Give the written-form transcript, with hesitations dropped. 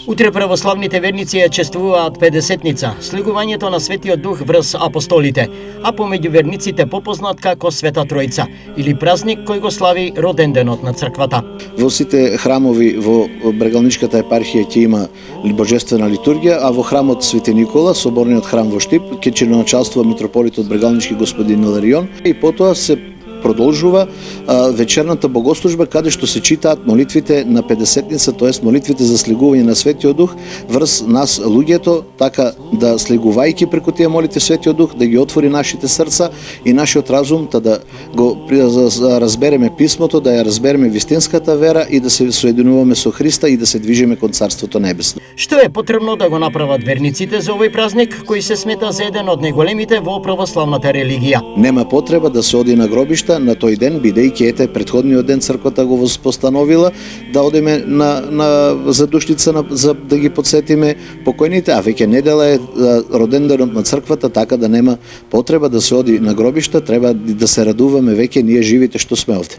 Утре православните верници ја чествуваат Педесетница, слегувањето на Светиот Дух врз апостолите, а помеѓу верниците попознат како Света Тројца, или празник кој го слави роденденот на црквата. Во сите храмови во Брегалничката епархија ќе има божествена литургија, а во храмот Свети Никола, соборниот храм во Штип, ќе чиноначалствува митрополитот Брегалнички господин Иларион, и потоа се продолжува вечерната богослужба каде што се читаат молитвите на Педесетница, тоест молитвите за слегување на Светиот Дух врз нас луѓето, така да слегувајќи преку тие молитви Светиот Дух да ги отвори нашите срца и нашиот разум, да го разбереме писмото, да ја разбереме вистинската вера и да се соединуваме со Христа и да се движиме кон Царството Небесно. Што е потребно да го направат верниците за овој празник кој се смета за еден од најголемите во православната религија? Нема потреба да се оди на гробишта на тој ден, бидејќи ете предходниот ден црквата го воспостановила да одиме на задушница за да ги подсетиме покојните, а веќе недела е роденденот на црквата, така да нема потреба да се оди на гробишта, треба да се радуваме веќе ние живите што сме овде.